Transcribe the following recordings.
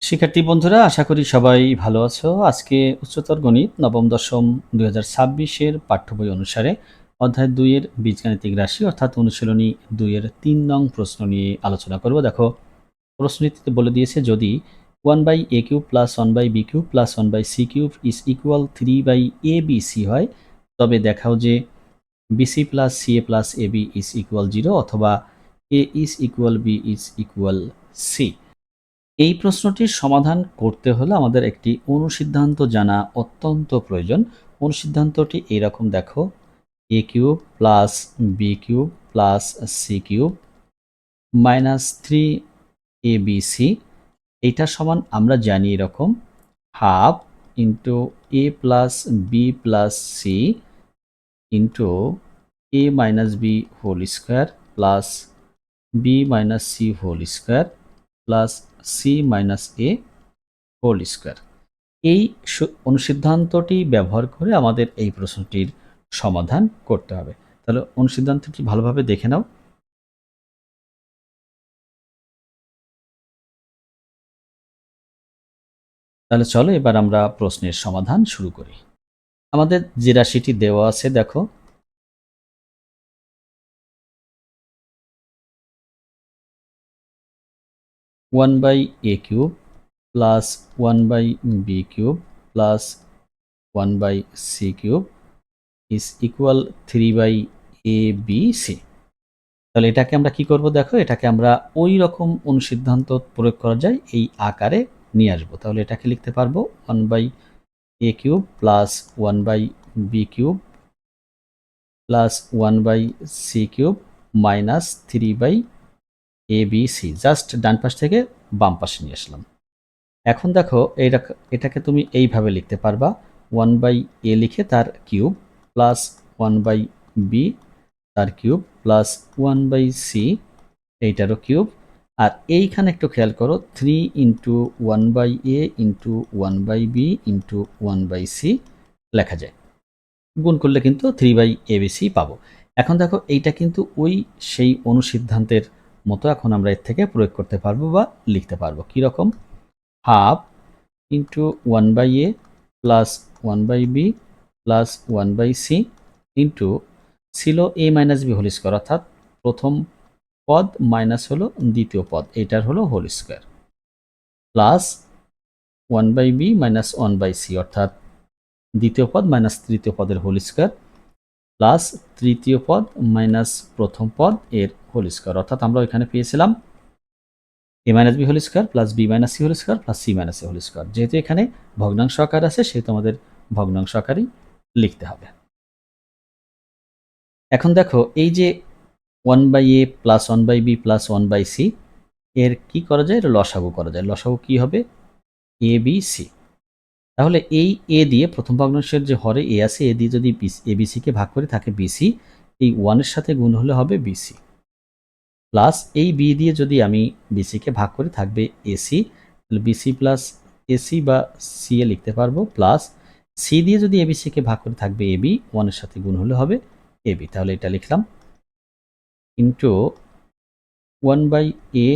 শিক্ষার্থী বন্ধুরা, আশা করি সবাই ভালো আছো। আজকে উচ্চতর গণিত নবম দশম 2026-এর পাঠ্য বই অনুসারে অধ্যায় 2 এর বীজগাণিতিক রাশি অর্থাৎ অনুশীলনী 2 এর 3 নং প্রশ্ন নিয়ে আলোচনা করব। দেখো, প্রশ্নটিতে বলে দিয়েছে যদি 1/a³ + 1/b³ + 1/c³ is equal 3/abc হয়, তবে দেখাও যে bc + ca + ab is equal 0 অথবা a is equal b is equal c। এই প্রশ্নটির সমাধান করতে হলে আমাদের একটি অনুসিদ্ধান্ত জানা অত্যন্ত প্রয়োজন। অনুসিদ্ধান্তটি এইরকম, দেখো, a³ + b³ + c³ -3abc, এইটা সমান আমরা জানি এরকম half into a + b + c into a - b whole square plus b - c whole square plus c - a whole square. এই অনুসিদ্ধান্তটি ব্যবহার করে আমাদের এই প্রশ্নটির সমাধান করতে হবে। তাহলে অনুসিদ্ধান্তটি ভালোভাবে দেখে নাও। তাহলে চলো এবার আমরা প্রশ্নের সমাধান শুরু করি। আমাদের যে রাশিটি দেওয়া আছে, দেখো, one by a³ plus 1/b³ plus 1/c³ is equal 3/abc। তাহলে এটাকে আমরা কি করব, দেখো, এটাকে আমরা ওই রকম অনুসিদ্ধান্ত প্রয়োগ করা যায় এই আকারে নিয়ে আসবো। তাহলে এটাকে লিখতে পারবো 1/a³ plus 1/b³ plus 1/c³ minus 3/abc। Just ডান পাশ থেকে বাম পাশে নিয়ে আসলাম। এখন দেখো, এটাকে তুমি এইভাবে লিখতে পারবা 1/a লিখে তার কিউব প্লাস 1/b তার কিউব প্লাস 1/c এইটারও কিউব। আর এইখানে একটু খেয়াল করো, 3 into 1/a into 1/b into 1/c লেখা যায়। গুণ করলে কিন্তু 3/abc পাবো। এখন দেখো, এইটা কিন্তু ওই সেই অনুসিদ্ধান্তের মতো এখন আমরা এর থেকে প্রয়োগ করতে পারবো বা লিখতে পারবো। কীরকম? Half into 1/a plus 1/b plus 1/c into ছিল a - b হোল স্কোয়ার, অর্থাৎ প্রথম পদ মাইনাস হলো দ্বিতীয় পদ, এটার হলো whole square, plus 1/b minus 1/c অর্থাৎ দ্বিতীয় পদ মাইনাস তৃতীয় পদের হোল স্কোয়ার প্লাস তৃতীয় পদ মাইনাস প্রথম পদ এর হোল স্কোয়ার, অর্থাৎ আমরা এখানে পেয়েছিলাম a - b whole square plus b - c whole square plus c - a whole square. যেহেতু এখানে ভগ্নাংশ আকার আছে, সেহেতু আমাদের ভগ্নাংশ আকারেই লিখতে হবে। এখন দেখো, এই যে 1/a plus 1/b plus 1/c এর কি করা যায়? এটা লসাগু করা যায়। লসাগু কি হবে? abc। তাহলে এই a দিয়ে প্রথম ভগ্নাংশের যে হরে a আছে, a দিয়ে যদি abc কে ভাগ করে থাকে bc, এই 1 এর সাথে গুণ হলে হবে bc, প্লাস এই b দিয়ে যদি আমি bc কে ভাগ করে থাকবে ac, তাহলে bc প্লাস ac বা ca লিখতে পারবো, প্লাস c দিয়ে যদি abc কে ভাগ করে থাকবে ab, 1 এর সাথে গুণ হলে হবে ab। তাহলে এটা লিখলাম ইন্টু 1/a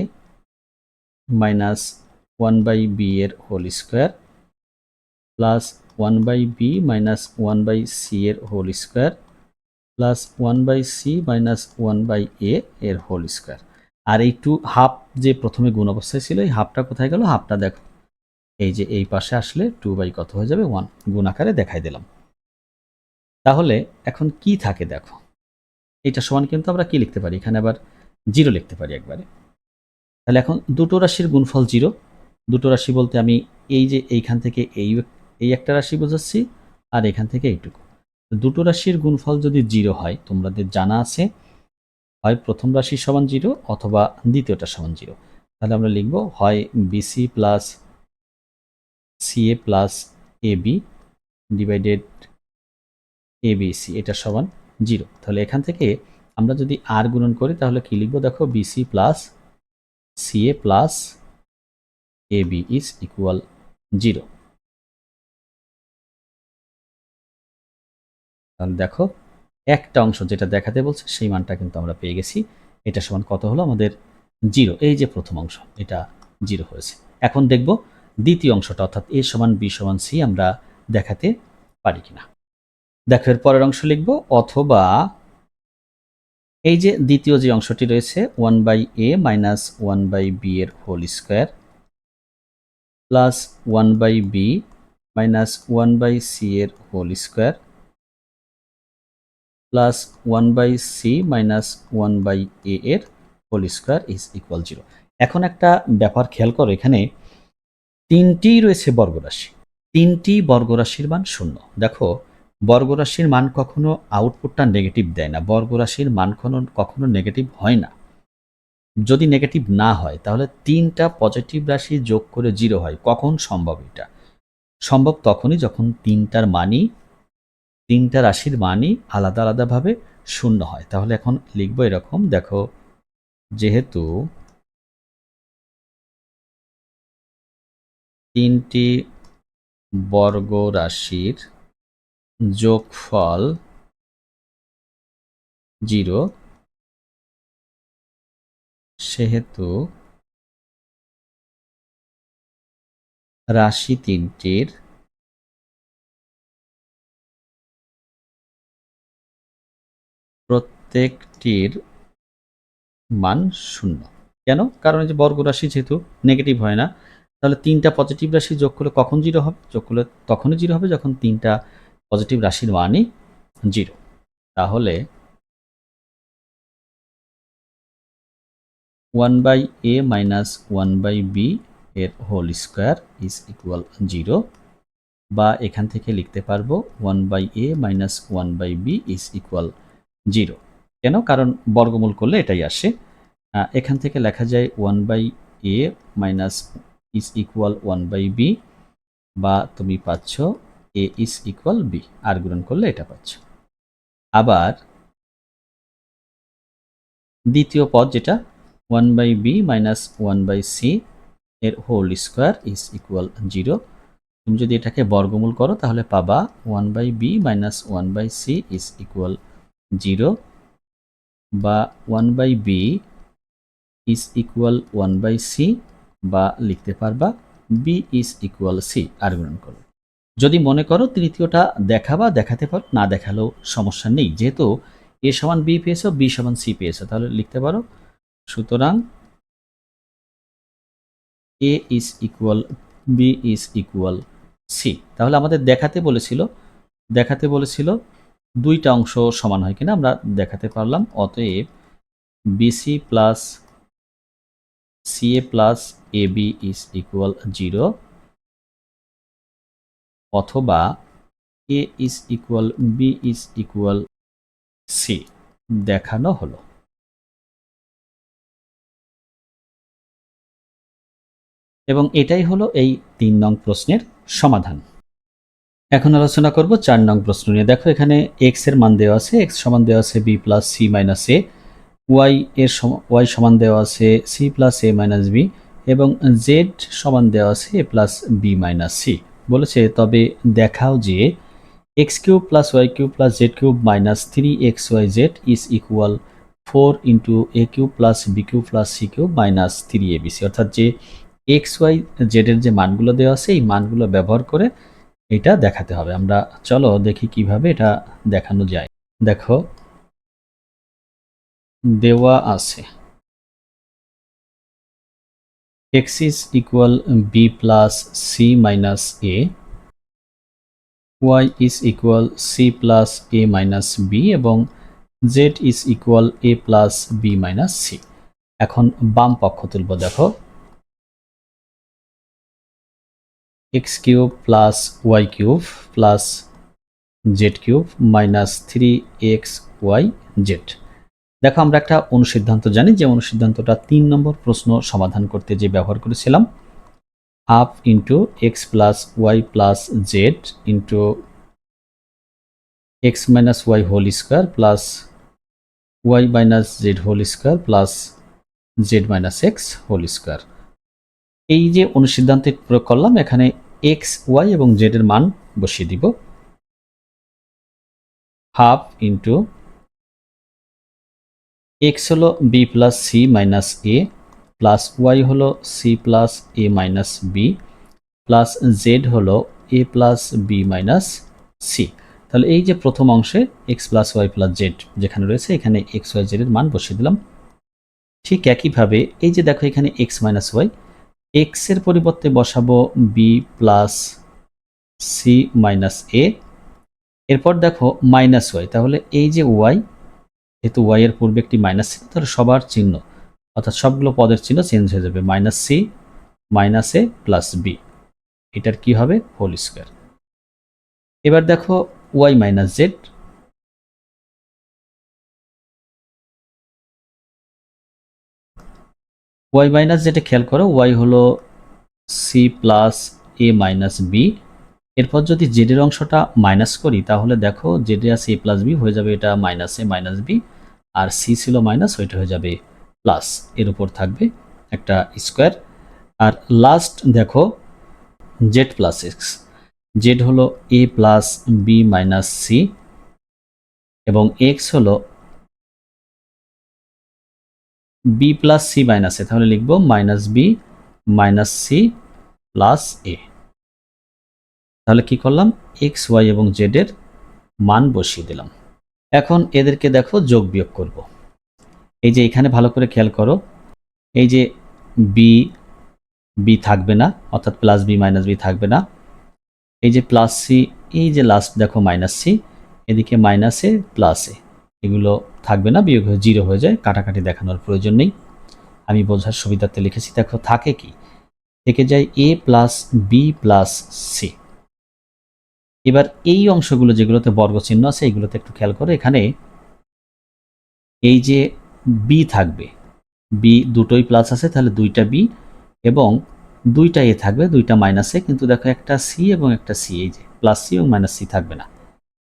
মাইনাস 1/b এর whole square plus 1/b minus 1/c এর whole square plus 1/c minus 1/a এর হোল স্কোয়ার। আর এই হাফ যে প্রথমে গুণ অবস্থায় ছিল, এই হাফটা কোথায় গেল? হাফটা দেখো, এই যে এই পাশে আসলে 2 কত হয়ে যাবে? 1। গুণ আকারে দেখাই দিলাম। তাহলে এখন কি থাকে দেখো, এটা সমান কিন্তু আমরা কি লিখতে পারি? এখানে আবার 0 লিখতে পারি একবারে। তাহলে এখন দুটো রাশির গুণফল 0। দুটো রাশি বলতে আমি এই যে এইখান থেকে এই একটা রাশি বোঝাচ্ছি, আর এখান থেকে এইটুকু। দুটো রাশির গুণফল যদি 0 হয়, তোমাদের জানা আছে হয় প্রথম রাশি সমান 0 অথবা দ্বিতীয়টা সমান 0। তাহলে আমরা লিখব হয় bc plus ca plus ab divided abc, এটা সমান 0। তাহলে এখান থেকে আমরা যদি আর গুণন করি তাহলে কি লিখব? দেখো, bc plus ca plus ab is equal 0। তাহলে দেখো, একটা অংশ যেটা দেখাতে বলছে সেই মানটা কিন্তু আমরা পেয়ে গেছি। এটা সমান কত হলো? আমাদের 0। এই যে প্রথম অংশ, এটা 0 হয়েছে। এখন দেখব দ্বিতীয় অংশটা অর্থাৎ a সমান b সমান c আমরা দেখাতে পারি কিনা। দেখো এর পরের অংশ লিখব, অথবা এই যে দ্বিতীয় যে অংশটি রয়েছে 1/a মাইনাস 1/b এর whole square plus 1/b minus 1/c এর whole square plus 1/c minus 1/a এর হোল স্কোয়ার ইজ ইকুয়াল 0। এখন একটা ব্যাপার খেয়াল করো, এখানে তিনটি রয়েছে বর্গরাশি, তিনটি বর্গরাশির মান 0। দেখো বর্গরাশির মান কখনো আউটপুটটা নেগেটিভ দেয় না, বর্গরাশির মান কখনো নেগেটিভ হয় না। যদি নেগেটিভ না হয় তাহলে তিনটা পজিটিভ রাশি যোগ করে 0 হয়। কখন সম্ভব? এটা সম্ভব তখনই যখন তিনটা রাশির মানই আলাদা আলাদাভাবে 0 হয়। তাহলে এখন লিখবো এরকম, দেখো যেহেতু তিনটি বর্গরাশির যোগফল 0, সেহেতু রাশি তিনটির প্রত্যেকটির মান 0। কেন? কারণ এই যে বর্গরাশি যেহেতু নেগেটিভ হয় না, তাহলে তিনটা পজিটিভ রাশি যোগ করলে কখন 0 হবে? যোগ করলে তখনই 0 হবে যখন তিনটা পজিটিভ রাশির মানই 0। তাহলে 1/a মাইনাস 1/b এর হোল স্কোয়ার ইজ ইকুয়াল 0, বা এখান থেকে লিখতে পারবো 1/a minus 1/b is equal 0। কেন? কারণ বর্গমূল করলে এটাই আসে। এখান থেকে লেখা যায় 1/a minus is equal 1/b, বা তুমি পাচ্ছ a ইজ ইকুয়াল b, আর গুণন করলে এটা পাচ্ছ। আবার দ্বিতীয় পদ যেটা 1/b মাইনাস 1/c এর হোল স্কোয়ার ইজ ইকুয়াল 0, তুমি যদি এটাকে বর্গমূল করো তাহলে পাবা 1/b minus 1/c is equal 0, বা 1/b ইজ ইকুয়াল 1/c, বা লিখতে পারবা b ইজ ইকুয়াল c, আর গুণন করো। যদি মনে করো তৃতীয়টা দেখাবা দেখাতে পারো, না দেখালেও সমস্যা নেই। যেহেতু a সমান b পেয়েছো, b সমান c পেয়েছো, তাহলে লিখতে পারো সুতরাং a is equal b is equal c। তাহলে আমাদের দেখাতে বলেছিল দুইটা অংশ সমান হয় কিনা, আমরা দেখাতে পারলাম। অতএব bc plus ca plus ab is equal 0, অথবা a is equal b is equal c দেখানো হলো। এবং এটাই হলো এই 3 নং প্রশ্নের সমাধান। এখন আলোচনা করব 4 নং প্রশ্ন নিয়ে। দেখো এখানে x এর মান দেওয়া আছে, x সমান দেওয়া আছে b plus c minus a, y সমান দেওয়া আছে c plus a minus b, এবং z সমান দেওয়া আছে a plus b minus c। বলেছে তবে দেখাও যে x cube plus y cube plus z cube minus 3xyz is equal 4 into a cube plus b cube plus c cube minus 3abc। অর্থাৎ যে এক্স ওয়াই জেড এর যে মানগুলো দেওয়া আছে এই মানগুলো ব্যবহার করে এটা দেখাতে হবে। আমরা চলো দেখি কিভাবে এটা দেখানো যায়। দেখো দেওয়া আছে x is equal b plus c minus a, y is equal c plus a minus b, এবং z is equal a plus b minus c। এখন বাম পক্ষ তুলব। দেখো x cube plus y cube plus z cube minus 3xyz। দেখো আমরা একটা অনুসিদ্ধান্ত জানি, যে অনুসিদ্ধান্তটা 3 নম্বর প্রশ্ন সমাধান করতে যে ব্যবহার করেছিলাম। Half into x plus Y plus Z into x minus Y whole square plus Y minus Z whole square plus Z minus x whole square. এই যে অনুসিদ্ধান্তে প্রয়োগ করলাম, এখানে এক্স ওয়াই এবং জেড এর মান বসিয়ে দিব। হাফ ইন্টু এক্স হলো বি প্লাস সি মাইনাস এ প্লাস ওয়াই হলো সি প্লাস এ মাইনাস বি প্লাস জেড হলো এ প্লাস বি মাইনাস সি। তাহলে এই যে প্রথম অংশে x plus Y plus z যেখানে রয়েছে এখানে এক্স ওয়াই জেড এর মান বসিয়ে দিলাম। ঠিক একইভাবে এই যে দেখো এখানে এক্স মাইনাস ওয়াই, এক্স এর পরিবর্তে বসাবো বি প্লাস সি মাইনাস এ। এরপর দেখো মাইনাস ওয়াই, তাহলে এই যে ওয়াই, যেহেতু ওয়াই এর পূর্বে একটি মাইনাস ছিল তাহলে সবার চিহ্ন অর্থাৎ সবগুলো পদের চিহ্ন চেঞ্জ হয়ে যাবে, মাইনাস সি মাইনাস এ প্লাস বি, এটার কি হবে হোল স্কোয়ার। এবার দেখো Y minus Z, Y minus জেডে খেয়াল করো ওয়াই হলো সি প্লাস এ মাইনাস বি। এরপর যদি জেডের অংশটা মাইনাস করি তাহলে দেখো জেডে আছে এ প্লাস বি, হয়ে যাবে এটা মাইনাস এ মাইনাস বি, আর সি ছিল মাইনাস, ওইটা হয়ে যাবে প্লাস, এর উপর থাকবে একটা স্কোয়ার। আর লাস্ট দেখো জেড প্লাস এক্স, জেড হলো এ প্লাস বি মাইনাস সি এবং এক্স হলো B plus C minus A, তাহলে লিখবো minus B minus C plus A. তাহলে কি করলাম, এক্স ওয়াই এবং জেড এর মান বসিয়ে দিলাম। এখন এদেরকে দেখো যোগ বিয়োগ করব। এই যে এখানে ভালো করে খেয়াল করো, এই যে বি বি থাকবে না, অর্থাৎ প্লাস বি মাইনাস বি থাকবে না। এই যে প্লাস সি, এই যে লাস্ট দেখো মাইনাস সি, এদিকে মাইনাস এ প্লাস এ, এগুলো থাকবে না, বিয়োগ হয়ে জিরো হয়ে যায়, কাটাকাটি দেখানোর প্রয়োজন নেই, আমি বোঝার সুবিধার্থে লিখেছি। দেখো থাকে কি, থেকে যায় এ প্লাস বি প্লাস সি। এবার এই অংশগুলো যেগুলোতে বর্গ চিহ্ন আছে এগুলোতে একটু খেয়াল করো, এখানে এই যে বি থাকবে, বি দুটোই প্লাস আছে তাহলে দুইটা বি, এবং দুইটা এ থাকবে, দুইটা মাইনাস এ, কিন্তু দেখো একটা সি এবং একটা সি, এই যে প্লাস সি এবং মাইনাস সি থাকবে না,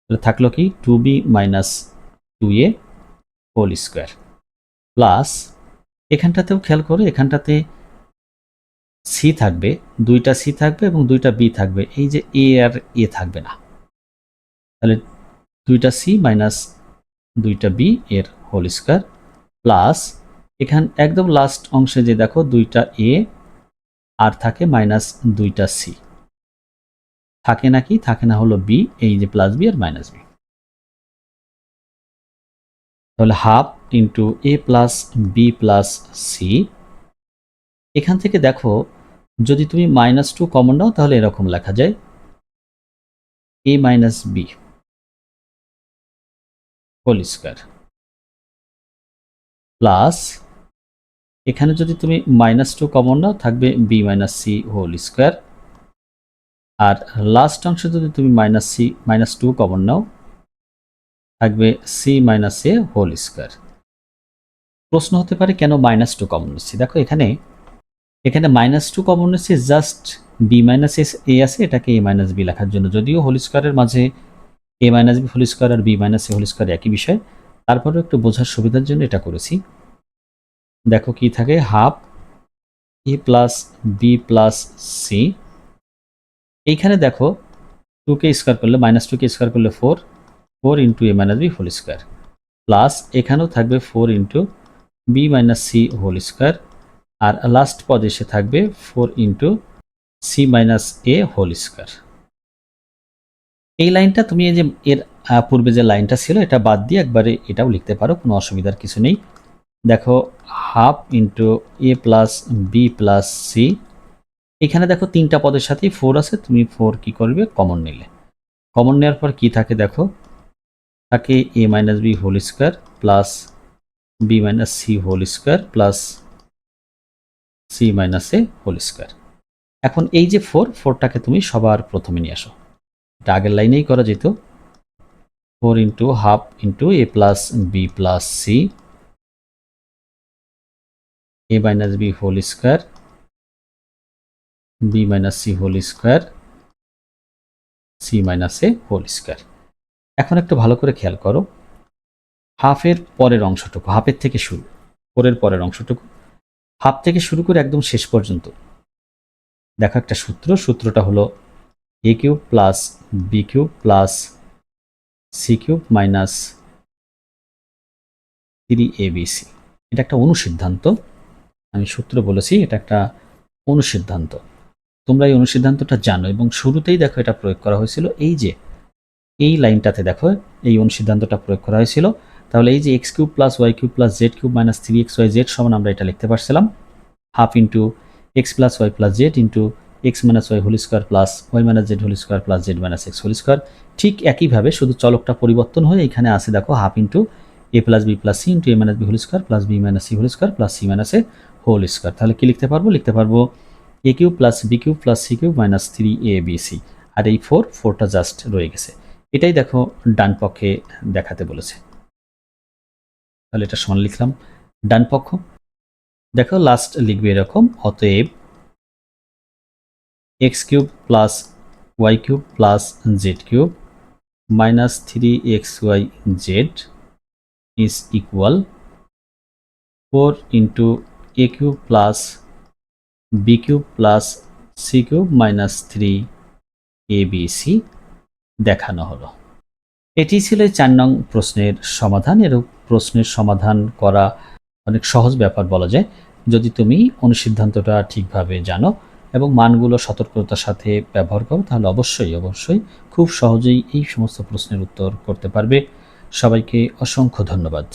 তাহলে থাকলো কি টু বি মাইনাস টু এ হোল স্কোয়ার প্লাস, এখানটাতেও খেয়াল করো এখানটাতে সি থাকবে, দুইটা সি থাকবে এবং দুইটা বি থাকবে, এই যে এ আর এ থাকবে না, তাহলে দুইটা সি মাইনাস দুইটা বি এর হোল স্কোয়ার প্লাস, এখান একদম লাস্ট অংশে যে দেখো দুইটা এ আর থাকে মাইনাস দুইটা সি, থাকে নাকি থাকে না হলো বি, এই যে প্লাস বি আর মাইনাস বি, তাহলে half into A plus B plus C. এখান থেকে দেখো যদি তুমি মাইনাস টু কমন নাও তাহলে এরকম লেখা যায় A minus B whole square plus, এখানে যদি তুমি মাইনাস টু কমন নাও থাকবে B minus C whole square, আর লাস্ট অংশ যদি তুমি মাইনাস টু কমন নাও থাকবে C minus A whole square. প্রশ্ন হতে পারে কেন মাইনাস টু কমন নিচ্ছি, দেখো এখানে এখানে মাইনাস টু কমন নিচ্ছি জাস্ট বি মাইনাস এ আছে এটাকে এ মাইনাস বি লেখার জন্য, যদিও হোল স্কোয়ারের মাঝে এ minus B whole square R B minus A whole square একই বিষয়, তারপরেও একটু বোঝার সুবিধার জন্য এটা করেছি। দেখো কি থাকে, half A plus B plus C, এইখানে দেখো টুকে স্কোয়ার করলে মাইনাস টুকে স্কোয়ার করলে four, four into A minus B whole square plus, এখানেও থাকবে four into B minus C whole square, আর লাস্ট পদ এসে থাকবে four into C minus A whole square. এই লাইনটা তুমি এই যে এর পূর্বে যে লাইনটা ছিল এটা বাদ দিয়ে একবারে এটাও লিখতে পারো, কোনো অসুবিধার কিছু নেই। দেখো half into A plus B plus C, এখানে দেখো তিনটা পদের সাথেই ফোর আছে, তুমি ফোর কি করবে কমন নিলে, কমন নেওয়ার পর কি থাকে দেখো, থাকে A minus B whole square plus B minus C whole square plus C minus A whole square. এখন এই যে ফোরটাকে তুমি সবার প্রথমে নিয়ে আসো, এটা আগের লাইনেই করা যেত, four into half into A plus B plus C, A minus B whole square B minus C whole square C minus A whole square. এখন একটু ভালো করে খেয়াল করো, হাফের পরের অংশটুকু, হাফের থেকে শুরু, ফোরের পরের অংশটুকু, হাফ থেকে শুরু করে একদম শেষ পর্যন্ত দেখো একটা সূত্রটা হলো A cube plus B cube plus C cube minus three A B C. এটা একটা অনুসিদ্ধান্ত, আমি সূত্র বলেছি, এটা একটা অনুসিদ্ধান্ত। তোমরা এই অনুসিদ্ধান্তটা জানো এবং শুরুতেই দেখো এটা প্রয়োগ করা হয়েছিল এই যে এই লাইনটাতে দেখো এই অনুসিদ্ধান্তটা প্রয়োগ করা হয়েছিল। তাহলে এই যে X cube plus Y cube plus Z cube minus 3xy z সমান আমরা এটা লিখতে পারছিলাম half into x plus Y plus Z into x minus Y whole square plus Y minus Z whole square plus Z minus x whole square. ঠিক একইভাবে শুধু চলকটা পরিবর্তন হয়ে এখানে আসে দেখো half into A plus B plus C into A minus B whole square plus B minus C whole square plus C minus A whole square. তাহলে কি লিখতে পারবো? লিখতে পারবো A cube plus B cube plus C cube minus 3abc, আর এই ফোরটা just রয়ে গেছে। এটাই দেখো ডান পক্ষে দেখাতে বলেছে। তাহলে এটা সমান লিখলাম ডান পক্ষ। দেখো লাস্ট লিখবে এরকম, অতএব x cube plus Y cube plus Z cube minus 3xyz is equal 4 into a cube plus B cube plus C cube minus 3abc দেখানো হলো। এটি ছিল 4 নং প্রশ্নের সমাধান। এর প্রশ্নের সমাধান করা অনেক সহজ ব্যাপার বলা যায় যদি তুমি অনুসিদ্ধান্তটা ঠিকভাবে জানো এবং মানগুলো সতর্কতার সাথে ব্যবহার করো, তাহলে অবশ্যই খুব সহজেই এই সমস্ত প্রশ্নের উত্তর করতে পারবে। সবাইকে অসংখ্য ধন্যবাদ।